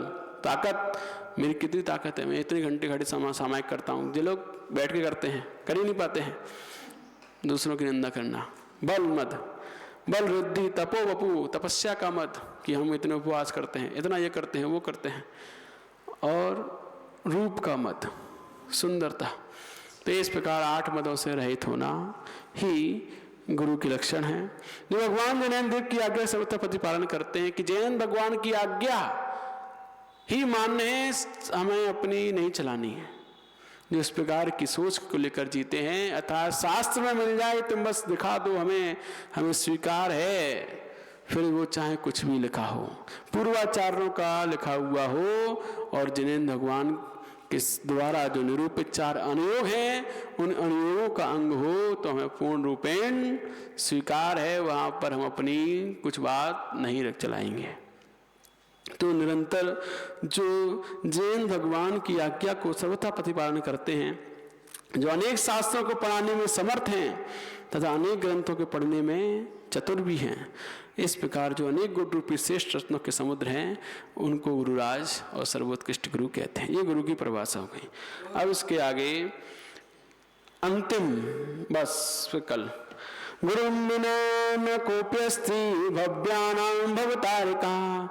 ताकत, मेरी कितनी ताकत है, मैं इतने घंटे घड़ी सामायिक करता हूँ। जो लोग बैठ के करते हैं, कर ही नहीं पाते हैं, दूसरों की निंदा करना। बल मद, बल रिद्धि, तपो वपु, तपस्या का मद कि हम इतने उपवास करते हैं, इतना ये करते हैं, वो करते हैं। और रूप का मद, सुंदरता। तो इस प्रकार 8 मदों से रहित होना ही गुरु के लक्षण हैं। जो भगवान जैनदेव देव की आज्ञा सर्वथा प्रतिपालन करते हैं कि जैन भगवान की आज्ञा ही मानने है, हमें अपनी नहीं चलानी है। जो इस प्रकार की सोच को लेकर जीते हैं, अर्थात शास्त्र में मिल जाए तुम बस दिखा दो हमें स्वीकार है, फिर वो चाहे कुछ भी लिखा हो, पूर्वाचार्यों का लिखा हुआ हो और जिनेन्द्र भगवान के द्वारा जो निरूपित 4 अनुयोग हैं उन अनुयोगों का अंग हो तो हमें पूर्ण रूपेण स्वीकार है, वहाँ पर हम अपनी कुछ बात नहीं रख चलाएंगे। तो निरंतर जो जैन भगवान की आज्ञा को सर्वथा प्रतिपालन करते हैं, जो अनेक शास्त्रों को पढ़ाने में समर्थ हैं तथा अनेक ग्रंथों के पढ़ने में चतुर भी हैं, इस प्रकार जो अनेक गुण रूपी श्रेष्ठ रत्नों के समुद्र हैं उनको गुरुराज और सर्वोत्कृष्ट गुरु कहते हैं। ये गुरु की परिभाषा हो गई। अब इसके आगे अंतिम बस फिर कल गुरुं विना न कोऽप्यस्ति भव्यानां भवतारिका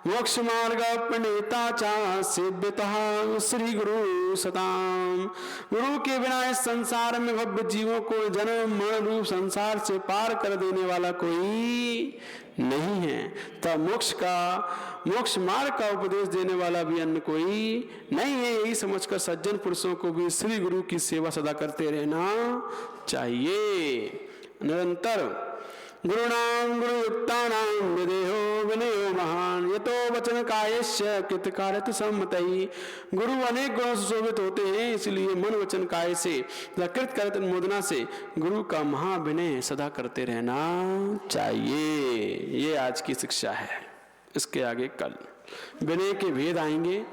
मोक्ष मार्ग प्रणेता चा सेव्यतः श्री गुरु सताम। गुरु के बिना इस संसार में भव्य जीवों को जन्म मरण रूप संसार से पार कर देने वाला कोई नहीं है, तब मोक्ष मार्ग का उपदेश देने वाला भी अन्य कोई नहीं है। यही समझकर सज्जन पुरुषों को भी श्री गुरु की सेवा सदा करते रहना चाहिए। निरंतर गुरुणाम गुरुयुक्तानां विदेहो विनयो महान यतो वचन कायस्य कृतकारत सम्मतहि। गुरु अनेक गुणों से शोभित होते हैं, इसलिए मन वचन काय से कृत करत अनुमोदना से गुरु का महाविनय सदा करते रहना चाहिए। ये आज की शिक्षा है। इसके आगे कल विनय के भेद आएंगे।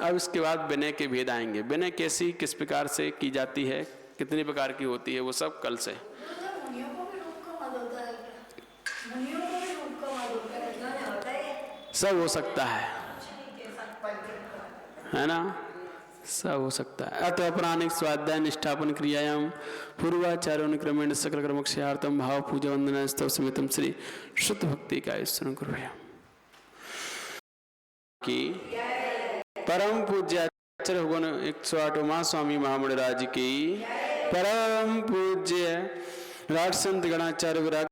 अब इसके बाद विनय के भेद आएंगे। विनय कैसी किस प्रकार से की जाती है, कितने प्रकार की होती है, वो सब कल से। सब हो सकता है ना, सब हो सकता है। अतः प्राणिक स्वाध्याय निष्ठापन क्रियायाम पूर्वाचार्योनुक्रमेण सकल कर्मक्षयार्थम भाव पूजा वंदना स्तव समेतम श्री शुद्ध भक्ति का ईश्वर कृपया की परम पूज्य आचार्य भगवान 108वां स्वामी महामंडराज की परम पूज्य राज संत गणाचार्य विराग